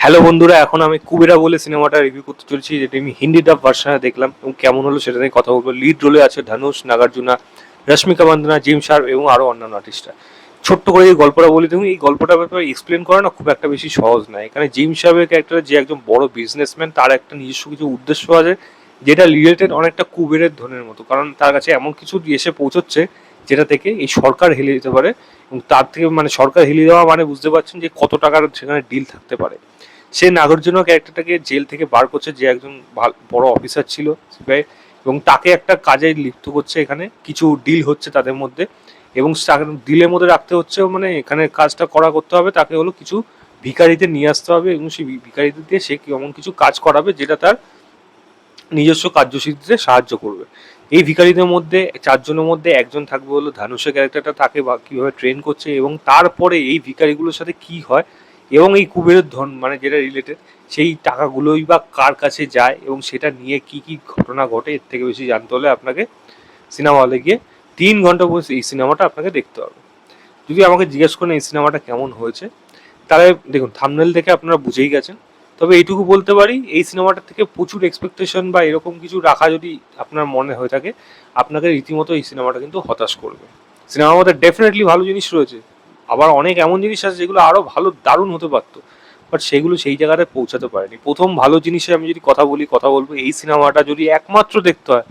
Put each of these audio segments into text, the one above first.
Hello বন্ধুরা, এখন আমি কুবেরা বলে সিনেমাটা রিভিউ করতে চলেছি, যেটা আমি হিন্দি ডাব ভার্সনে দেখলাম এবং কেমন হলো সেটা নিয়ে কথা বলবো। লিড রোলে আছে ধনুষ, নাগার্জুনা, রশ্মিকা মান্দানা, জিম শার্প এবং আরো অন্যান্য আর্টিস্টরা। ছোট্ট করে এই গল্পটা বলি, দেখুন এই গল্পটার ব্যাপারে এক্সপ্লেন করা না খুব একটা বেশি সহজ নয়। এখানে জিম শার্পের ক্যারেক্টার, যে একজন বড় বিজনেসম্যান, তার একটা নিজস্ব কিছু উদ্দেশ্য আছে যেটা রিলেটেড অনেকটা কুবেরের ধনের মতো, কারণ তার কাছে এমন কিছু এসে পৌঁছচ্ছে যেটা থেকে এই সরকার হেলে যেতে পারে। এবং তার থেকে মানে সরকার হেলিয়ে দেওয়া মানে বুঝতে পারছেন যে কত টাকার সেখানে ডিল থাকতে পারে। সে নাগার্জুনা ক্যারেক্টারটাকে জেল থেকে বার করছে, যে একজন বড় অফিসার ছিল সিবিআই, এবং তাকে একটা কাজে লিপ্ত করছে। এখানে কিছু ডিল হচ্ছে তাদের মধ্যে, এবং ডিলের মধ্যে রাখতে হচ্ছে, মানে এখানে কাজটা করতে হবে তাকে হলো কিছু ভিখারিদের নিয়ে আসতে হবে, এবং সেই ভিখারিদের দিয়ে সে এমন কিছু কাজ করাবে যেটা তার নিজস্ব কার্যসিদ্ধিতে সাহায্য করবে। এই ভিখারিদের মধ্যে চারজনের মধ্যে একজন থাকবে হলো ধানুষের ক্যারেক্টারটা, তাকে কিভাবে ট্রেন করছে এবং তারপরে এই ভিখারিগুলোর সাথে কি হয় এবং এই কুবেরের ধন মানে যেটা রিলেটেড সেই টাকাগুলোই বা কার কাছে যায় এবং সেটা নিয়ে কি কি ঘটনা ঘটে, এর থেকে বেশি জানতে হলে আপনাকে সিনেমা হলে গিয়ে 3 ঘন্টা বসে এই সিনেমাটা আপনাকে দেখতে হবে। যদি আমাকে জিজ্ঞেস করেন এই সিনেমাটা কেমন হয়েছে, তাহলে দেখুন থাম্বনেল দেখে আপনারা বুঝেই গেছেন। তবে এইটুকু বলতে পারি, এই সিনেমাটার থেকে প্রচুর এক্সপেকটেশন বা এরকম কিছু রাখা যদি আপনার মনে হয়ে থাকে, আপনাকে রীতিমতো এই সিনেমাটা কিন্তু হতাশ করবে। সিনেমার মধ্যে ডেফিনেটলি ভালো জিনিস রয়েছে, আবার অনেক এমন জিনিস আছে যেগুলো আরও ভালো দারুণ হতে পারতো, বাট সেগুলো সেই জায়গাতে পৌঁছাতে পারেনি। প্রথম ভালো জিনিসে আমি যদি কথা বলবো এই সিনেমাটা যদি একমাত্র দেখতে হয়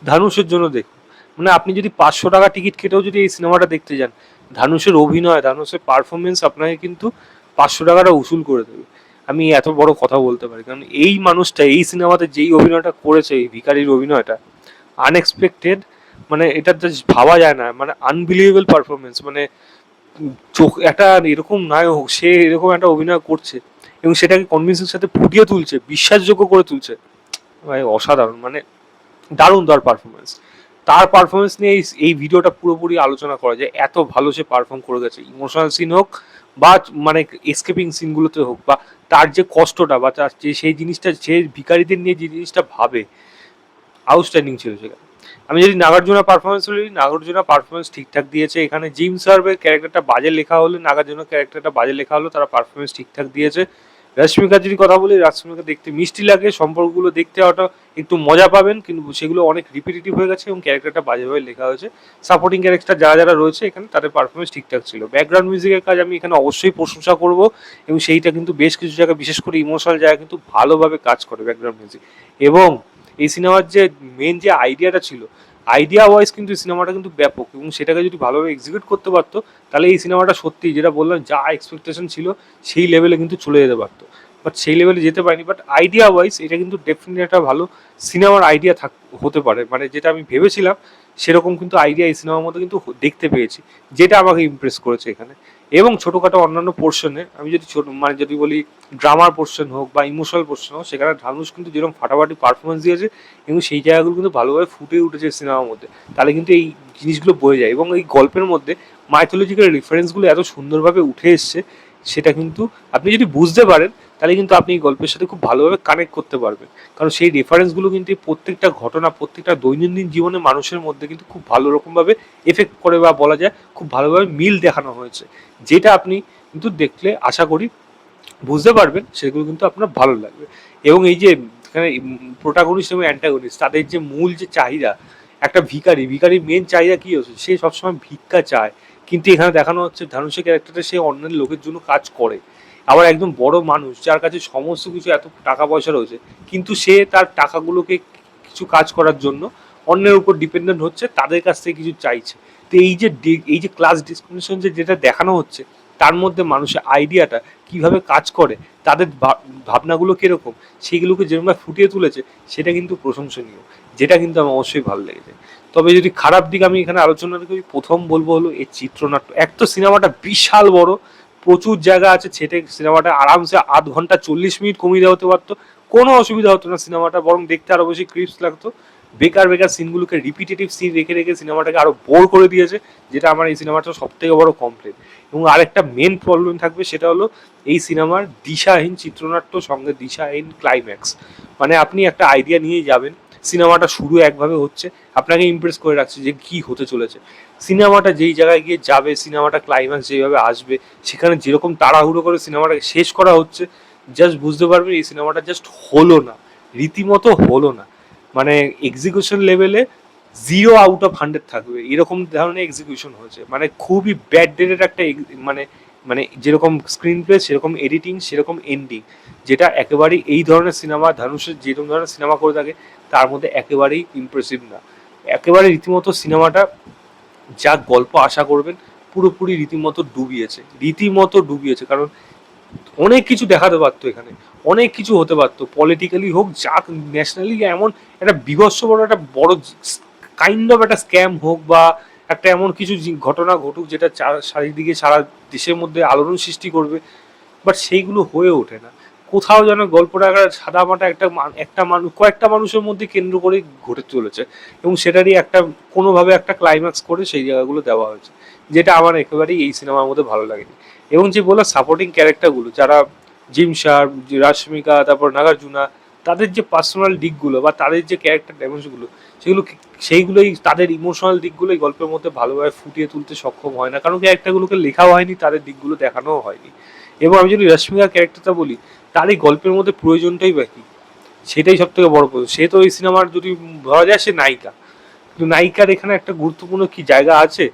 ধানুষের জন্য দেখুন। মানে আপনি যদি 500 টাকা টিকিট কেটেও যদি এই সিনেমাটা দেখতে যান, ধানুষের অভিনয়, ধানুষের পারফরমেন্স আপনাকে কিন্তু 500 টাকাটা উসুল করে দেবে। আমি এত বড় কথা বলতে পারি, কারণ এই মানুষটা এই সিনেমাতে যেই অভিনয়টা করেছে, এই ভিখারির অভিনয়টা আনএক্সপেক্টেড, মানে এটা জাস্ট ভাবা যায় না, মানে আনবিলিভেবল পারফরমেন্স। মানে চোখ একটা এরকম নায়ক, সে এরকম একটা অভিনয় করছে এবং সেটাকে কনভিন্সের সাথে ফুটিয়ে তুলছে, বিশ্বাসযোগ্য করে তুলছে। ভাই অসাধারণ, মানে দারুণ তার পারফরমেন্স। তার পারফরমেন্স নিয়ে এই ভিডিওটা পুরোপুরি আলোচনা করা যায়, এত ভালো সে পারফর্ম করে গেছে। ইমোশনাল সিন হোক বা মানে এসকেপিং সিনগুলোতে হোক, বা তার যে কষ্টটা বা তার যে সেই জিনিসটা, সে ভিখারিদের নিয়ে যে জিনিসটা ভাবে, আউটস্ট্যান্ডিং ছিল সেখানে। আমি যদি নাগার্জুনা পারফরমেন্স বলি, নাগার্জুনা পারফরমেন্স ঠিকঠাক দিয়েছে। এখানে জিম সার্ভের ক্যারেক্টারটা বাজে লেখা হলে, নাগার্জুনা ক্যারেক্টারটা বাজে লেখা হলো, তারা পারফরমেন্স ঠিকঠাক দিয়েছে। রশ্মিকার যদি কথা বলি, রশ্মিকা দেখতে মিষ্টি লাগে, সম্পর্কগুলো দেখতে হয়তো একটু মজা পাবেন, কিন্তু সেগুলো অনেক রিপিটেটিভ হয়ে গেছে এবং ক্যারেক্টারটা বাজেভাবে লেখা হয়েছে। সাপোর্টিং ক্যারেক্টার যারা যারা রয়েছে এখানে, তাদের পারফরমেন্স ঠিকঠাক ছিল। ব্যাকগ্রাউন্ড মিউজিকের কাজ আমি এখানে অবশ্যই প্রশংসা করব, এবং সেইটা কিন্তু বেশ কিছু জায়গায়, বিশেষ করে ইমোশনাল জায়গায় কিন্তু ভালোভাবে কাজ করে ব্যাকগ্রাউন্ড মিউজিক। এবং এই সিনেমার যে মেন যে আইডিয়াটা ছিল, আইডিয়া ওয়াইজ কিন্তু এই সিনেমাটা কিন্তু ব্যাপক, এবং সেটাকে যদি ভালোভাবে এক্সিকিউট করতে পারতো, তাহলে এই সিনেমাটা সত্যি যেটা বললাম, যা এক্সপেকটেশন ছিল সেই লেভেলে কিন্তু চলে যেতে পারতো। বাট সেই লেভেলে যেতে পারিনি, বাট আইডিয়া ওয়াইজ এটা কিন্তু ডেফিনেটলি একটা ভালো সিনেমার আইডিয়া হতে পারে। মানে যেটা আমি ভেবেছিলাম সেরকম কিন্তু আইডিয়া এই সিনেমার মধ্যে কিন্তু দেখতে পেয়েছি, যেটা আমাকে ইমপ্রেস করেছে এখানে। এবং ছোটোখাটো অন্যান্য পোর্শনে আমি যদি মানে যদি বলি ড্রামার পোর্শন হোক বা ইমোশনাল পোর্শন হোক, সেখানে ধানুষ কিন্তু যেরকম ফাটাফাটি পারফরমেন্স দিয়েছে এবং সেই জায়গাগুলো কিন্তু ভালোভাবে ফুটে উঠেছে সিনেমার মধ্যে, তাহলে কিন্তু এই জিনিসগুলো বয়ে যায়। এবং এই গল্পের মধ্যে মাইথোলজিক্যাল রেফারেন্সগুলো এত সুন্দরভাবে উঠে এসছে, সেটা কিন্তু আপনি যদি বুঝতে পারেন, তাহলে কিন্তু আপনি এই গল্পের সাথে খুব ভালোভাবে কানেক্ট করতে পারবেন। কারণ সেই রেফারেন্সগুলো কিন্তু প্রত্যেকটা ঘটনা, প্রত্যেকটা দৈনন্দিন জীবনে মানুষের মধ্যে কিন্তু খুব ভালো রকমভাবে এফেক্ট করে, বা বলা যায় খুব ভালোভাবে মিল দেখানো হয়েছে, যেটা আপনি কিন্তু দেখলে আশা করি বুঝতে পারবেন, সেগুলো কিন্তু আপনার ভালো লাগবে। এবং এই যে এখানে প্রোটাগনিস্ট এবং অ্যান্টাগনিস্ট, তাদের যে মূল যে চাহিদা, একটা ভিখারির মেন চাহিদা কি হচ্ছে, সে সবসময় ভিক্ষা চায়। কিন্তু এখানে দেখানো হচ্ছে ধানুষের ক্যারেক্টারটা সে অন্যের লোকের জন্য কাজ করে। আবার একদম বড় মানুষ যার কাছে সমস্ত কিছু, এত টাকা পয়সা রয়েছে, কিন্তু সে তার টাকাগুলোকে কিছু কাজ করার জন্য অন্যের উপর ডিপেন্ডেন্ট হচ্ছে, তাদের কাছ থেকে কিছু চাইছে। তো এই যে ক্লাস ডিসক্রিমিনেশন যেটা দেখানো হচ্ছে, তার মধ্যে মানুষের আইডিয়াটা কিভাবে কাজ করে, তাদের ভাবনাগুলো কিরকম, সেগুলোকে যেরকম ফুটিয়ে তুলেছে, সেটা কিন্তু প্রশংসনীয়, যেটা কিন্তু আমার অবশ্যই ভালো লেগেছে। তবে যদি খারাপ দিক আমি এখানে আলোচনা করি, প্রথম বলবো হলো এই চিত্রনাট্য। এক তো সিনেমাটা বিশাল বড়, প্রচুর জায়গা আছে, ছেটে সিনেমাটা আরামসে 8 ঘন্টা 40 মিনিট কমিয়ে দেওয়া হতে পারতো, কোনো অসুবিধা হতো না সিনেমাটা, বরং দেখতে আরো বেশি ক্রিপস লাগতো। বেকার বেকার সিনগুলোকে, রিপিটেটিভ সিন রেখে রেখে সিনেমাটাকে আরো বোর করে দিয়েছে, যেটা আমার এই সিনেমাটা সব থেকে বড় কমপ্লেন। এবং আরেকটা মেন প্রবলেম থাকবে, সেটা হলো এই সিনেমার দিশাহীন চিত্রনাট্য সঙ্গে দিশাহীন ক্লাইম্যাক্স। মানে আপনি একটা আইডিয়া নিয়ে যাবেন, সিনেমাটা শুরু একভাবে হচ্ছে, আপনাকে ইমপ্রেস করে রাখছে যে কি হতে চলেছে, সিনেমাটা যেই জায়গায় গিয়ে যাবে, সিনেমাটা ক্লাইম্যাক্স যেভাবে আসবে, সেখানে যেরকম তাড়াহুড়ো করে সিনেমাটাকে শেষ করা হচ্ছে, জাস্ট বুঝতে পারবেন এই সিনেমাটা জাস্ট হলো না, রীতিমতো হলো না। মানে এক্সিকিউশন লেভেলে 0 আউট অফ 100 থাকবে, এরকম ধরনের এক্সিকিউশন হয়েছে। মানে খুবই ব্যাড ডেটের একটা মানে মানে যেরকম স্ক্রিন প্লে সেরকম এডিটিং সেরকম এন্ডিং, যেটা একেবারেই এই ধরনের সিনেমা ধানুষের যেরকম ধরনের সিনেমা করে থাকে তার মধ্যে একেবারেই ইমপ্রেসিভ না। একেবারে রীতিমতো সিনেমাটা যা গল্প আশা করবেন পুরোপুরি রীতিমতো ডুবিয়েছে। কারণ অনেক কিছু দেখাতে পারতো এখানে, অনেক কিছু হতে পারতো, পলিটিক্যালি হোক, যা ন্যাশনালি এমন একটা বিভৎস বড় একটা বড় কাইন্ড অফ একটা স্ক্যাম হোক, বা একটা এমন কিছু ঘটনা ঘটুক যেটা চারিদিকে সারা দেশের মধ্যে আলোড়ন সৃষ্টি করবে, বাট সেইগুলো হয়ে ওঠে না। কোথাও যেন গল্পটা সাদা মাটা একটা মানুষ, কয়েকটা মানুষের মধ্যে কেন্দ্র করে ঘটে চলেছে, এবং সেটারই একটা কোনোভাবে একটা ক্লাইম্যাক্স করে সেই জায়গাগুলো দেওয়া হয়েছে, যেটা আমার একেবারেই এই সিনেমার মধ্যে ভালো লাগেনি। এবং যে বললাম সাপোর্টিং ক্যারেক্টারগুলো যারা জিম শার্প, রাশমিকা, তারপর নাগার্জুনা, তাদের যে পার্সোনাল দিকগুলো বা তাদের যে ক্যারেক্টার ডাইমেনশনগুলো, সেগুলো সেইগুলোই তাদের ইমোশনাল দিকগুলোই গল্পের মধ্যে ভালোভাবে ফুটিয়ে তুলতে সক্ষম হয় না, কারণ ক্যারেক্টারগুলোকে লেখাও হয়নি, তাদের দিকগুলো দেখানোও হয়নি। এবং আমি যদি রশ্মিকার ক্যারেক্টারটা বলি, তার এই গল্পের মধ্যে প্রয়োজনটাই বাকি, সেটাই সব থেকে বড় প্রয়োজন। সে তো এই সিনেমার যদি ধরা যায় সে নায়িকা, কিন্তু নায়িকার এখানে একটা গুরুত্বপূর্ণ কি জায়গা আছে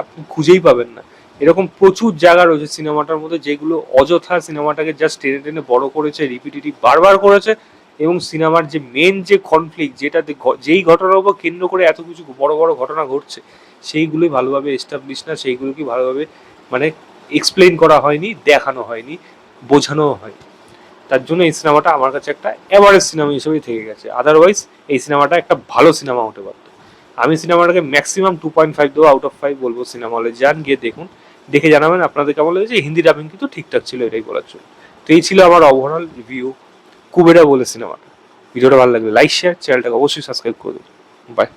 আপনি খুঁজেই পাবেন না। এরকম প্রচুর জায়গা রয়েছে সিনেমাটার মধ্যে যেগুলো অযথা সিনেমাটাকে জাস্ট টেনে টেনে বড় করেছে, রিপিটিটিভ বারবার করেছে, এবং সিনেমার যে মেন যে কনফ্লিক্ট, যেটাতে যেই ঘটনার উপর কেন্দ্র করে এত কিছু বড় বড় ঘটনা ঘটছে, সেইগুলোই ভালোভাবে এস্টাবলিশ না, সেইগুলোকে ভালোভাবে মানে এক্সপ্লেন করা হয়নি, দেখানো হয়নি, বোঝানোও হয়নি। তার জন্য এই সিনেমাটা আমার কাছে একটা অ্যাভারেজ সিনেমা হিসেবেই থেকে গেছে। আদারওয়াইজ এই সিনেমাটা একটা ভালো সিনেমা হতে পারতো। আমি সিনেমাটাকে ম্যাক্সিমাম 2.5 দেবো, আউট অফ 5 বলবো। সিনেমা হলে যান, গিয়ে দেখুন, দেখে জানাবেন আপনাদের কেমন লেগেছে। হিন্দি ডাবিং কিন্তু ঠিকঠাক ছিল, এটাই বলার জন্য। তো এই ছিল আমার ওভারঅল রিভিউ কুবেরা বলে সিনেমাটা। ভিডিওটা ভালো লাগলে লাইক শেয়ার, চ্যানেলটাকে অবশ্যই সাবস্ক্রাইব করে দিন। বাই।